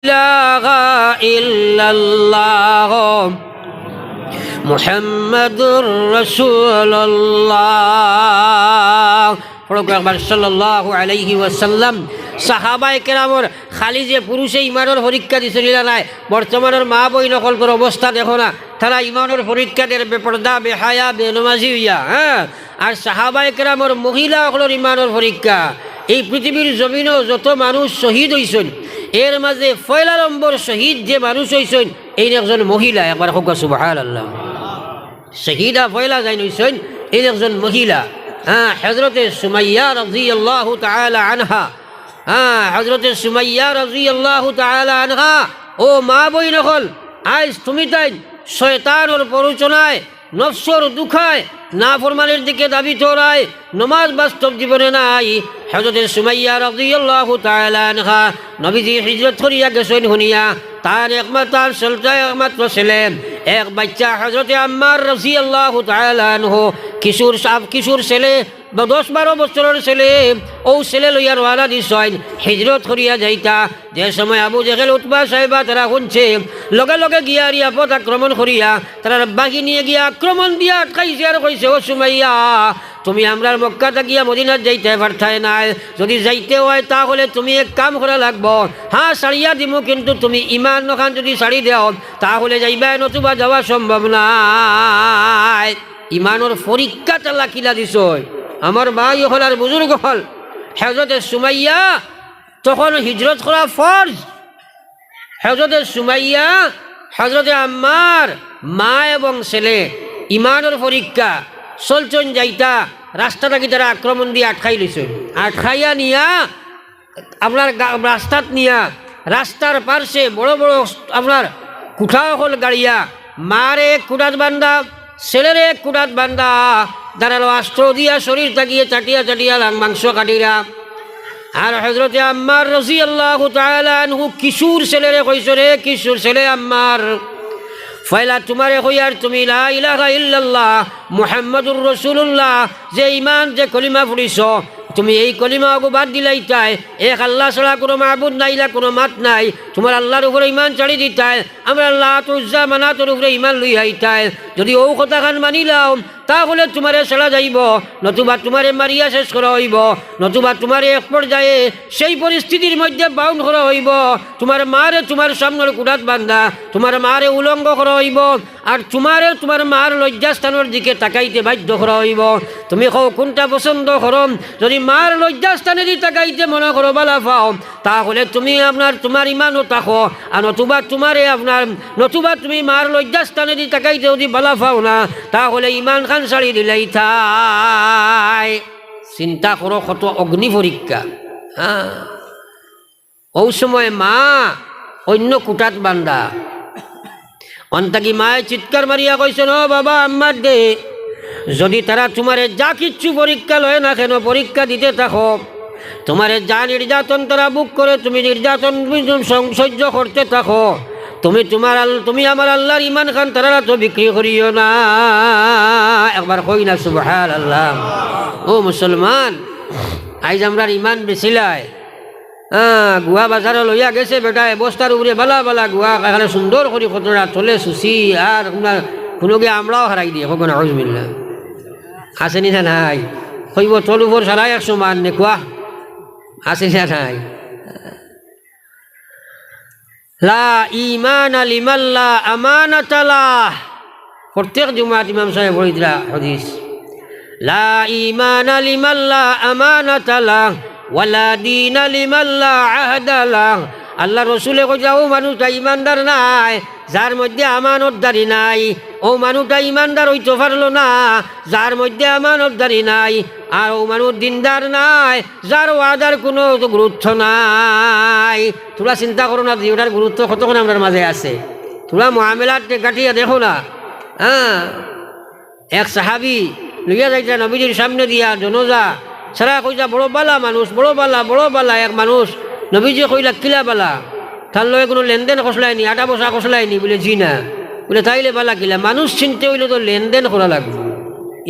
ইলাহা ইল্লাল্লাহ মুহাম্মাদুর রাসূলুল্লাহ। একবার সাল্লাল্লাহু আলাইহি ওয়াসাল্লাম। সাহাবায়ে কেরামর খালি যে পুরুষে ইমানের পরীক্ষা দিছিল নাই, বর্তমানের মা বই নকলকর অবস্থা দেখো না, তারা ইমানের পরীক্ষা দের বেপর্দা বেহায়া বেনমাজি হইয়া। আর সাহাবায়ে কেরামর মহিলা সকলের ইমানের পরীক্ষা। এই পৃথিবীর জমিনও যত মানুষ শহীদ হইছেন, এর মাঝে পয়লা নম্বর শহীদ যে মানুষ হইছেন এই একজন মহিলা। একবার হোক সুবহানাল্লাহ। শহীদা পয়লা যাই হইছেন এই একজন মহিলা। হযরতে সুমাইয়া রাদিয়াল্লাহু তাআলা আনহা। হযরতে সুমাইয়া রাদিয়াল্লাহু তাআলা আনহা। ও মা বই নকল, আজ তুমি তাই শয়তানের প্ররোচনায়, নফসর দুখায়, নাফরমানের দিকে দাবি তোরায়, নমাজ বাস্তব জীবনে নাই। হযরতে সুমাইয়া রাদিয়াল্লাহু তাআলা আনহা নবীজি হিজরত করিয়া গেছেন শুনিয়া তার একমাত্র ছেলে এক বাচ্চা হযরতে আম্মার রাদিয়াল্লাহু তাআলা আনহু কিশোর ছেলে, 10-12 বছরের ছেলে। ও ছেলে লইয়া রওনা দিছেন হিজরত করিয়া যাইতা। যে সময় আবু জেহেল উতবা সাহেবা তারা শুনছে, লগে লগে গিয়া রিয়াপত আক্রমণ করিয়া তারা বাগি নিয়ে গিয়া আক্রমণ দিয়া আটকাইছে আর কইছে, ও সুমাইয়া তুমি আমরার মক্কাতে গিয়া মদিনাত যাইতে পারতাই নাই, যদি যাইতে হয় তাহলে তুমি এক কাম করা লাগবো। সারিয়া দিমু, কিন্তু তুমি ইমান নখান যদি সারি দেও তাহলে যাইবা, নতুবা যাওয়া সম্ভব নাই। ইমানের পরীক্ষা তালা কিলা দিছ আমার ভাই হল আর বুজুর্গ হল। হযরতে সুমাইয়া তখন হিজরত করা ফরজ। হযরতে সুমাইয়া, হযরতে আম্মার মা এবং ছেলে ইমানের পরীক্ষা চলচন যাইতা। রাস্তাটাকে তারা আক্রমণ দিয়ে আটকাই লইছে। আটকাইয়া নিয়া আপনার রাস্তাত নিয়া রাস্তার পার্শ্বে বড় বড় আপনার কুঠা হল গাড়িয়া, মারে কুটাত বান্ধা, ছেলেরে কুটাত বান্ধা, দাঁড়ালো অস্ত্র দিয়া শরীর তাকিয়ে চাটিয়া চাটিয়া মাংস কাটিরা। আর হযরতে আম্মার রাদিয়াল্লাহু তাআলা আনহু কিশোর ছেলেরে কইছে, রে কিশোর ছেলে আম্মার, ফয়লা তোমারে কইয়ার তুমি লা ইলাহা ইল্লাল্লাহ মুহাম্মাদুর রাসূলুল্লাহ যে ইমান যে কলিমা পড়িছ, তুমি এই কলিমা বাদ দিলাই তাই এক আল্লাহ ছাড়া কোনো মাবুদ নাই, কোনো মাত নাই, তোমার আল্লাহর উপরে ইমান ছাড়ি দিতাই, আমরা আল্লাহ উজ্জা মানাতর উপরে ইমান লই আইতাই। যদি ও কথাখান মানিলাও তাহলে তোমারে ছাড়া যাইব, নতুবা তোমারে মারিয়া শেষ করা হইব, নতুবা তোমারে এক পর্যায়ে সেই পরিস্থিতির মধ্যে বাউন্ড করা হইব, তোমার মারে তোমার সামনের কুড়াত বান্ধা, তোমার মারে উলঙ্গ করা হইব, আর তোমার মার লজ্জাস্থানের দিকে তাকাইতে বাধ্য করা হইব। তুমি কও কোনটা পছন্দ করো? যদি মার লজ্জাস্থানে দি তাকাইতে মনে করো বালা পাও তাহলে তুমি তোমার ইমানও থাকো, আর নতুবা তুমি মার লজ্জাস্থানে দি তাকাইতে যদি বালা পাও না তাহলে ইমান খান ছাড়ি দিলাই থাই। চিন্তা করো কত অগ্নি পরীক্ষা। ওই সময় মা অন্য কুটাত বান্ধা, অন্তাকি মায়ে চিৎকার মারিয়া কইছেন, ও বাবা আম্মার দে, যদি তারা তোমারে যা কিচ্ছু পরীক্ষা লয় না কেন পরীক্ষা দিতে থাকো, তোমারে যা নির্যাতন তারা বুক করে তুমি নির্যাতন সহ্য করতে থাকো, তুমি আমার আল্লাহর ইমান খান তারা তো বিক্রি করিও না। একবার কই না সুবহানাল্লাহ। ও মুসলমান, আইজ আমরার ইমান বেছিলাই। গুয়া বাজারে লইয়া গেছে বেটা, বস্তার উপরে বালা বালা গুয়া এখানে সুন্দর করে কতটা চলে সুসি, আর কোনো গিয়ে আমরাও হারাই দিয়ে কখন আউযুবিল্লাহ আসেনি না নাই হইব তোর উপর সারাই 100 মান নেকুয়া আসেনি না নাই। লা ঈমানা লিমান লা আমানাতা লাহ, প্রত্যেক জুমাত ইমাম সাহেব পড়ে দিলা হাদিস। লা ঈমানা লিমান লা আমানাতা লাহ ওয়ালা দীনা লিমান লা আহদা লাহ। আল্লাহ রসুলে কইছে, ও মানুষটা ইমানদার নাই যার মধ্যে আমানতদারি নাই, ও মানুষটা ইমানদার হইতে পারলো না যার মধ্যে আমানতদারি নাই, আর ও মানুষ দিনদার নাই যার ওয়াদার কোনো গুরুত্ব নাই। তোরা চিন্তা করো না ওটার গুরুত্ব কতক্ষণ আমার মাঝে আছে। তোরা মুআমালাত কাটিয়া দেখো না। এক সাহাবি লইয়া যাইতা নবীজির সামনে দিয়া জনজা সারা কইতা, বড় বালা মানুষ, বড় বালা এক মানুষ। নবীজি কইলা, কিলা বালা? তার লগে কোনো লেনদেন খসলায়নি, আটা বসা খসলায়নি? বলে জি না। বলে তাইলে বালা কিলা? মানুষ চিনতে হইলে তো লেনদেন করা লাগবে।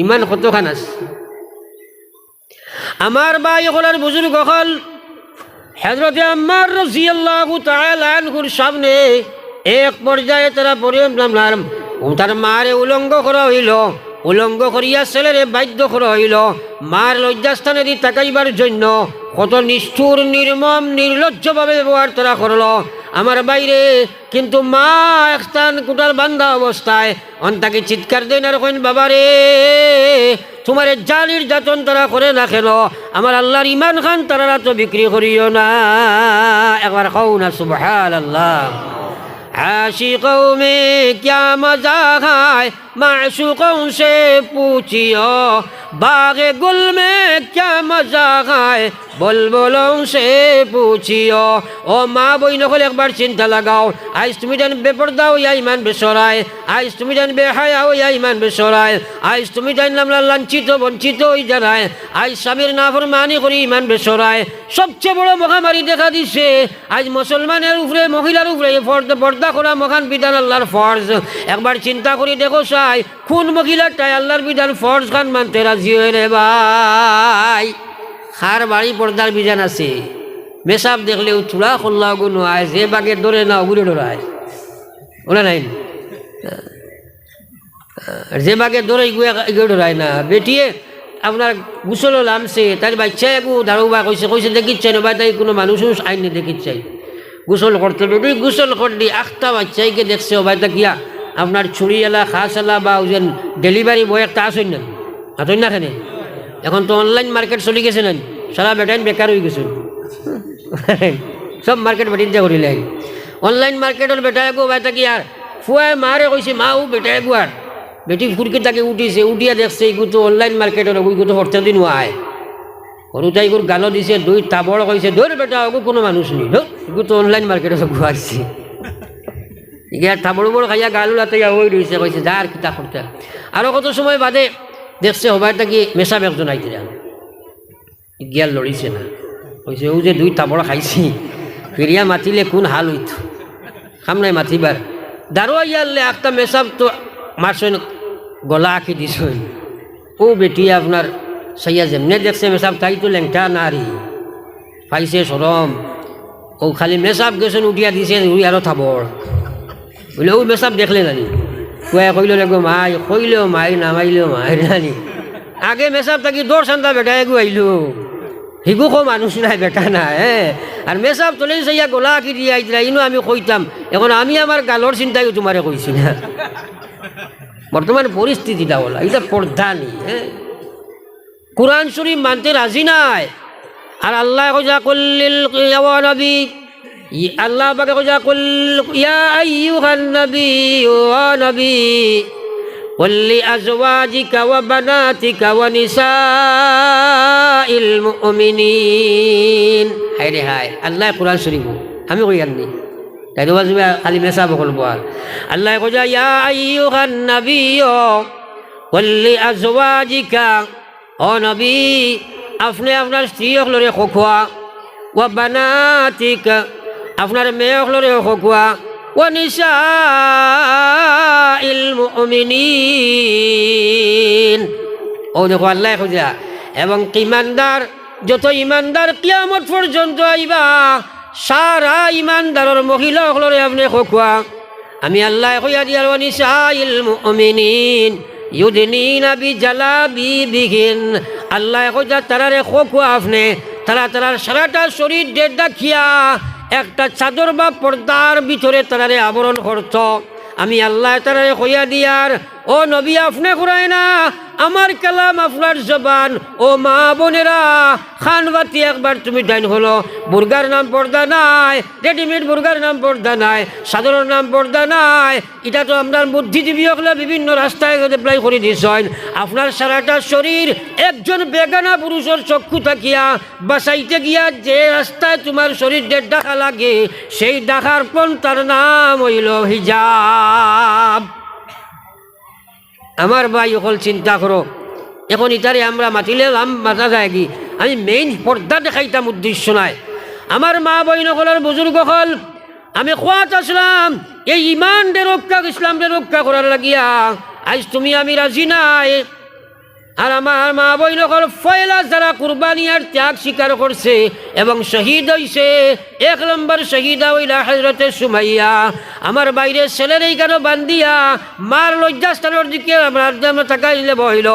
ইমান কতখান আছে আমার ভাই হল আর বুজুর্গ হল। হযরতে আম্মার রাদিয়াল্লাহু তাআলা আনহুর সামনে এক পর্যায়ে তারা তার মারে উলঙ্গ করা হইল, উলঙ্গ করিয়া ছেলেরে বাধ্য করা হইল মার লজ্জাস্থানে দিয়ে তাকাইবার জন্য। কত নিষ্ঠুর নির্মম নির্লজ্জভাবে ব্যবহার তারা করলো আমার বাইরে। কিন্তু মা এক স্থান কুটার বান্ধা অবস্থায় অন্তাকে চিৎকার দেন আর কইন, বাবা রে তোমার যা নির্যাতন তারা করে না কেন, আমার আল্লাহর ইমান খান তারা তো বিক্রি করিও না। একবার কও না সুবহানাল্লাহ। आशिकों में क्या मजा है माशूकों से पूछियो, बागे गुल में क्या मजा है बुलबुलों से पूछियो। ও মা বই নকল একবার চিন্তা লাগাও, আজ তুমি জান বেপরদা হইয়া ইমান বেসরায়, আজ তুমি জান বেহায়া হইয়া ইমান বেসরায়, আজ তুমি জানলাম লাঞ্ছিত বঞ্চিত হই জানায়, আজ স্বামীর নাফরমানি করি ইমান বেসরায়। সবচেয়ে বড় মহামারী দেখা দিছে আজ মুসলমানের উপরে, মহিলার উপরে পর্দা করা মহান বিধান আল্লাহর ফরজ। একবার চিন্তা করি দেখো চাই কোন মহিলাটাই আল্লাহর বিধান ফরজ খান মানতে রাজি হয় রে ভাই। খার বাড়ি পর্দার বিধান আছে, মেসাব দেখলেও চূড়া খোল্লা গুণ হয়, যে বাগে ধরে না ওগুলো ডরায়, ওরা নাই যে বাগে ধরে এগুলো ডরায় না। বেটিয়ে আপনার গুসল লামছে তার বাচ্চা একু দারোবা কইছে দেখিচ্ছে না ভাই, তাই কোনো মানুষ আইনে দেখিচ্ছে গোসল করতে বেটি গোসল করলি আখটা বাচ্চাইকে দেখছে ও ভাই তা কিয়া আপনার ছুরিওয়ালা খাসওয়ালা বা ওই যে ডেলিভারি বয় একটা আসেন না আসেন না খানে। এখন তো অনলাইন মার্কেট চলি গেছে না, সারা বেটাইন বেকার হয়ে গেছে, সব মার্কেট বেটিনতে করিলে অনলাইন মার্কেটের বেটায় গো ভাই তা কি আর ফুয়ায় মারে কইছে মা ও বেটায় গো আর বেটি ফুরকে তাকে উঠিছে, উঠিয়া দেখছে এগুলো তো অনলাইন মার্কেটের ওইগুলো তো হরতে দিন আয় সরু তাই গুর গালো দিছে, দুই তাবড় কইছে ধর বেটা ওগো কোনো মানুষ নেই, ধর এগুলো তো অনলাইন মার্কেটে সব ঘুরাইছে। ইয়ার তাবড় বড় খাইয়া গালু লাতে ওই রয়েছে, কইছে যা আর কিতা করতে। আরও কত সময় বাদে দেখছে হবাইটা কি মেসাব একজন আইতে যান গিয়ার লড়িছে না, কইছে ও যে দুই তাবড় খাইছি ফিরিয়া মাতিলে কোন হাল হইত খাম নাই মাতিবার। দারোয়া ইয়ারলে একটা মেসাব তো মারছেন গলা আঁকি দিছেন। ও বেটি আপনার সাইয়া যেমনে দেখছে মেসাব তাই তো লেংটা নারী পাইছে সরম, ও খালি মেসাব গেছেন উঠিয়া দিছে উই আরও থাবড় বলে ও মেসাব দেখলে নানি কুয়া কইল গো মাই কইলেও মাই নামাইলেও মাই নানি। আগে মেসাব থাকি দৌড় সান্দা বেটা এগু আইলো হিগু কো মানুষ নাই বেটা না আর মেসাব তোলে সাইয়া গলা আঁকি দিয়ে আইতরা ইনো আমি কইতাম। এখন আমি আমার গালর চিন্তাই তোমারে কইছি না, বর্তমান পরিস্থিতিটা বলা এটা পর্দা নেই। কোরআন শরীফ মানতে রাজি নাই। আর আল্লাহ কইয়া কুল্লিল ইয়া নবী, আল্লাহ পাকে কইয়া কুল ইয়া আইয়ুহান নবী ওয়া নবী কুল্লি আজওয়াজিকা ওয়া বানাতিকা ওয়া নিসাইল মুমিনিন। হায় রে হায়, আল্লাহ কোরআন শরীফ আমি কই আননি তাই বাজবে খালি মেসা বকল বল। আল্লাহ কইয়া ইয়া আইয়ুহান নবী কুল্লি আজওয়াজিকা, ও নবী আপনি আপনার স্ত্রী হলরে খোয়া, ও বানাতিক আপনার মেয়ে হলরে খোয়া, ও নিসাইল মুমিনিন। ও দেখো আল্লাহ খুঁজা এবং ইমানদার যত ইমানদার কিয়ামত পর্যন্ত আইবা সারা ইমানদারের মহিলা হলরে আপনি খোয়া। আমি আল্লাহ কইয়া দিয়ার ও নিসাইল মুমিনিন ইউদিনিনা বিজালাবিবিহিন। আল্লাহ কইয়া তারারে খোয়া আপনি তারার সারাটা শরীর দেখিয়া একটা চাদর বা পর্দার ভিতরে তারারে আবরণ করত। আমি আল্লাহ তারারে কইয়া দিয়ার ও নবী আপনি করায় না আমার কালাম আপনার জবান। ও মা বোনেরা খানবাতি একবার তুমি ডাইন হলো, বুর্গার নাম পর্দা নাই, রেডিমেড বুর্গার নাম পর্দা নাই, সাধারণ নাম পর্দা নাই। এটা তো আপনার বুদ্ধিজীবী হলে বিভিন্ন রাস্তায় এপ্লাই করে দিয়েছেন। আপনার সারাটা শরীর একজন বেগানা পুরুষের চক্ষু থাকিয়া বাসাইতে গিয়া যে রাস্তায় তোমার শরীর দেখা লাগে সেই দেখার পন্থার নাম হইল হিজাব। আমার ভাই অকল চিন্তা করো, এখন ইতারে আমরা মাতিলে মাতা যায় কি আমি মেইন পর্দা দেখাইতাম উদ্দেশ্য নাই। আমার মা বইন হলের বুজুর্গ হল আমি খোয়াত আসলাম এই ইমান রক্ষা ইসলাম রক্ষা করার লাগিয়া। আজ তুমি আমি রাজি নাই, আর আমার মা বইন ফয়লা যারা কুরবানি আর ত্যাগ স্বীকার করছে এবং শহীদ হইছে, 1 নম্বর শহীদা হইলা হযরতে সুমাইয়া। আমার বাইরে ছেলের এই কেন বান্দিয়া মার লজ্জাস্থানের দিকে আমরা তাকাইলে বইল।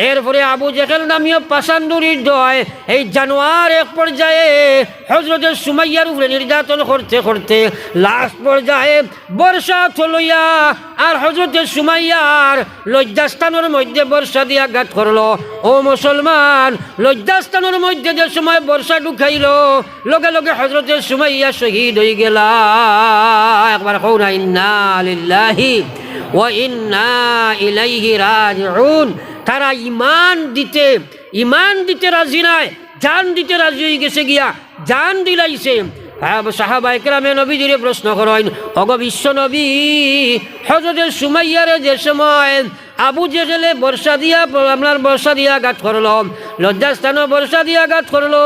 এরপরে আবু জেহেল নামীয় পাষাণ্ডুরির দয় এই জানোয়ার এক পর্যায়ে হযরতে সুমাইয়ার উপরে নির্যাতন করতে করতে লাস্ট পর্যায়ে বর্ষা থলইয়া আর হযরতে সুমাইয়ার লজ্জাস্থানের মধ্যে বর্ষা দিয়ে আঘাত করলো। ও মুসলমান, লজ্জাস্থানের মধ্যে যে সময় বর্ষা ঢুকাইল, লগে লগে হযরতে সুমাইয়া শহীদ হয়ে গেলা। একবার কও না ইন্না লিল্লাহি ওয়া ইন্না ইলাইহি রাজিউন। তারা ইমান দিতে রাজি নাই, জান দিতে রাজি হয়ে গেছে গিয়া, জান দিলাইছে। সাহাবায়ে কেরামে নবীজিরে প্রশ্ন করেন, ওগো বিশ্ব নবী, হযরতে সুমাইয়ারে যে সময় আবু জেহেলে বর্ষা দিয়া আঘাত করলো, লজ্জাস্থানও বর্ষা দিয়া আঘাত করলো,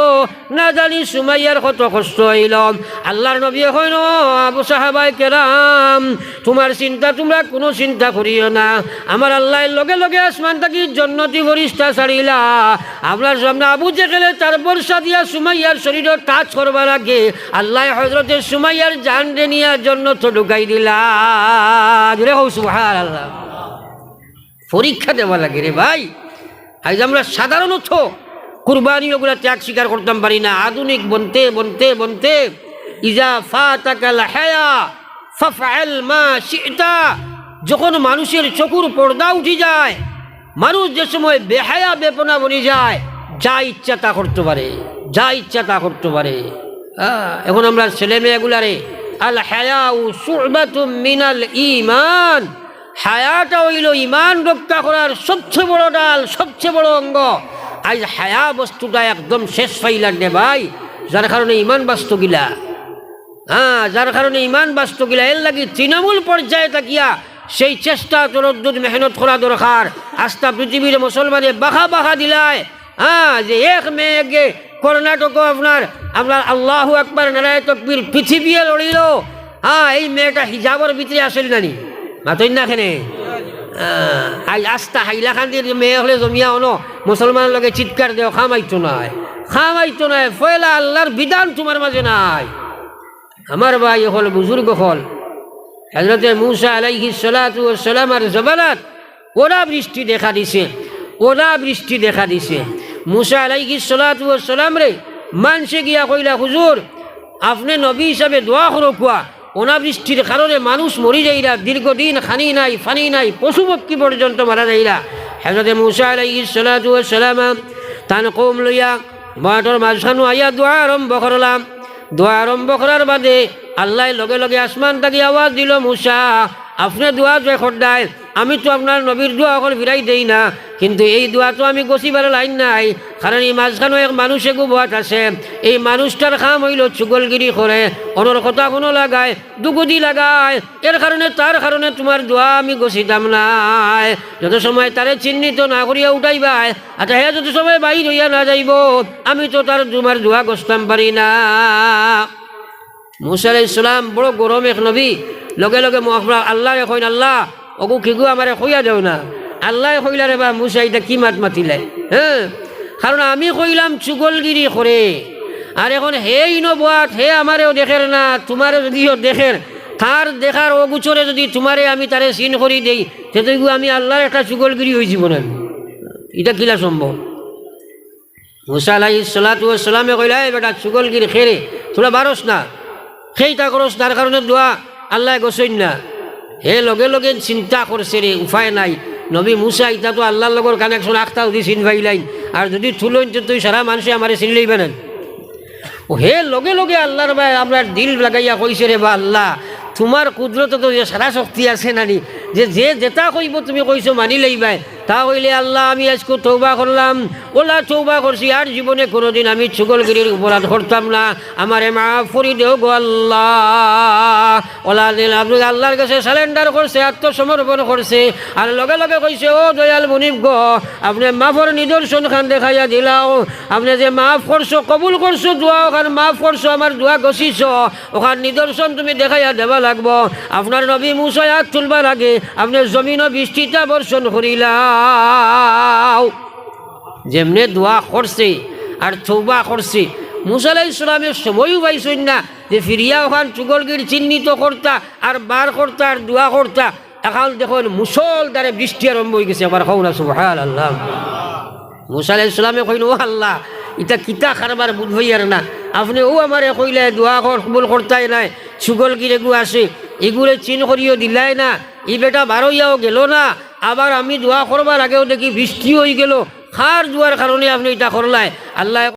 না জানি সুমাইয়ার কত কষ্ট হইল। আল্লাহর নবী কইন, আবু সাহাবায়ে কেরাম, তোমার চিন্তা তোমরা কোনো চিন্তা করিও না। আমার আল্লাহ লগে লগে আসমান থাকি জন্নতি ফেরেশতা ছাড়িলা। আপনার সামনে আবু জেহেলে তার বর্ষা দিয়া সুমাইয়ার শরীরে টাচ করবার আগে আল্লাহ হযরতে সুমাইয়ার জান নিয়া জন্নত ঢুকাই দিলা। জোরে কও সুবহানাল্লাহ। পরীক্ষা দেওয়া লাগে রে ভাই। আজ আমরা সাধারণত কুরবানি ওগুলা ত্যাগ স্বীকার করতাম পারি না। আধুনিক বনতে বনতে বনতে ইজা ফাতাকাল হায়া ফাফআল মা শি'তা। যখন মানুষের চকুর পর্দা উঠে যায়, মানুষ যে সময় বেহায়া বেপনা বনে যায়, যা ইচ্ছা তা করতে পারে, যা ইচ্ছা তা করতে পারে। এখন আমরা ছেলে মেয়েগুলারে আল হায়াউ শু'বাতুম মিনাল ঈমান, হায়াটা হইল ইমান রক্ষা করার সবচেয়ে বড় ডাল, সবচেয়ে বড় অঙ্গ। আজ হায়া বস্তুটা একদম শেষ ফাইলার রে ভাই, যার কারণে ইমান বাস্তু গিলা, যার কারণে ইমান বাস্তু গিলা। এর লাগি তৃণমূল পর্যায়ে থাকিয়া সেই চেষ্টা তরদ্দুদ মেহনত করা দরকার। আস্থা পৃথিবীর মুসলমানে বাহা বাহা দিলায়, যে এক মেয়েকে কর্ণাটক আপনার আল্লাহু আকবার নারায়ে তাকবীর পৃথিবী লড়িল, এই মেয়েটা হিজাবের ভিতরে আসেল নানি মাতই না খেনে। আজ আস্থা হাইলাকান্দির মেয়ে হলে জমিয়া হলো মুসলমানের লগে চিৎকার দেও, খামাইতো নাই। ফয়লা আল্লাহর বিধান তোমার মাঝে নাই। আমার ভাই হল বুজুর্গ হল হযরতে মূসা আলাইহিস সালাতু ওয়াস সালামের জবানাত ওরা বৃষ্টি দেখা দিছে। মূসা আলাইহিস সালাতু ওয়াস সালাম রে মানসে গিয়া কইলা, হুজুর আপনি নবী হিসাবে দোয়া করো কুয়া, অনাবৃষ্টির কারণে মানুষ মরি যাইরা, দীর্ঘদিন খানি নাই ফানি নাই, পশু পক্ষী পর্যন্ত মারা যাইরা। হযরতে মূসা আলাইহিস সালাতু ওয়াস সালাম তান কওম লইয়া মাঠের মাঝখানে আইয়া দোয়া আরম্ভ করলাম। দোয়া আরম্ভ করার বাদে আল্লাহ লগে লগে আসমান থেকে আওয়াজ দিল, মূসা আপনি দোয়া জয় খরদায়, আমি তো আপনার নবীর দোয়া এখন ফিরাই দেই না, কিন্তু এই দোয়া তো আমি গছিবার লাইন নাই, কারণ এই মাঝখানে এক মানুষ এগু বাত আছে। এই মানুষটার কাম হইল চুগলগিরি করে, অনর কথা কোনো লাগায়, দুগুদি লাগায়। এর কারণে তার কারণে তোমার দোয়া আমি গছিতাম নাই। যত সময় তারে চিহ্নিত না করিয়া উঠাইবাই, আচ্ছা হ্যাঁ যত সময় বাইর হইয়া না যাইব, আমি তো তার তোমার দোয়া গছতাম পারি না। মূসা আলাইহিস সালাম বড় গরম এক নবী, লগে লগে আল্লাহ কইন, আল্লাহ অগু কিগু আমারে কইয়া দেও না। আল্লাহ কইলা রে বা মূসা এটা কি মাতিলে, কারণ আমি কইলাম চুগলগিরি করে, আর এখন হে ইনবাত হে আমারেও দেখের না, তোমারও যদিও দেখের, তার দেখার অগুচরে যদি তোমারে আমি তারে চিন করি দেই, সেটা আমি আল্লাহর একটা চুগলগিরি হয়ে যাব না। এটা কিলা সম্ভব? মূসা আলাইহিস সালাতু ওয়াস সালামে কইলা, বেটা চুগলগিরি খেরে তোরা বারস না, সেইটা করস, তার কারণে দোয়া আল্লাহ গোসইন না। হে লগে লগে চিন্তা করছে রে, উপায় নাই। নবী মূসা ইটা তো আল্লাহর লগর কানেকশন আখতা যদি চিন পাইলাই, আর যদি থুলইন তুই সারা মানুষে আমারে চিনি লইবে না। ও হে লগে লগে আল্লাহর ভাই আপনার দিল লাগাইয়া কইছে রে, বা আল্লাহ তোমার কুদরত তো যে সারা শক্তি আছে নানি, যে যেটা কইব তুমি কইছো মানি লইবাই। তা হইলে আল্লাহ আমি আজকে তৌবা করলাম, ওলা তৌবা করছি, আর জীবনে কোনোদিন আমি চুগলগিরির অপরাধ করতাম না, আমারে মাফ করে দেও গো আল্লাহ। ওলা দিন আপনি আল্লাহর কাছে সারেন্ডার করছে, আত্মসমর্পণ করছে, আর লগে লগে কইছে, ও দয়াল মুনিব গো, আপনি মাফর নিদর্শন খান দেখাইয়া দিলাও, আপনি যে মাফ করছো, কবুল করছো দোয়া, ওখান মাফ করছো, আমার দোয়া গছিছ, ওখান নিদর্শন তুমি দেখাইয়া দেবা লাগবো। আপনার নবী মূসা হাত তুলবার আগে আপনি জমিন বৃষ্টিটা বর্ষণ করিলাও। যেমনে দোয়া করছে আর তৌবা করছে, মুসা আলাইহিস সালামের সময়ও পাইছেন না যে ফিরিয়া ওখান চুগলগির চিহ্নিত করতা আর বার করতা আর দোয়া করতা। এখন দেখুন মুসলধারে বৃষ্টি আরম্ভ হয়ে গেছে। আবার কও না সুবহানাল্লাহ। মুসা আলাইহিস সালামে কইন, ও আল্লাহ, ইটা কিতা খারবার বুধ হইয়ার না, আপনি ও আমারে কইলে দোয়া কবুল করতাই নাই, চুগলগির এগু আছে এগুলো চিন করিও দিলাই না, ই বেটা বারোইয়াও গেল না, আবার আমি দোয়া করবার আগেও দেখি বৃষ্টি হয়ে গেল, খার দোয়ার কারণে আপনি এটা করলাই। আল্লাহ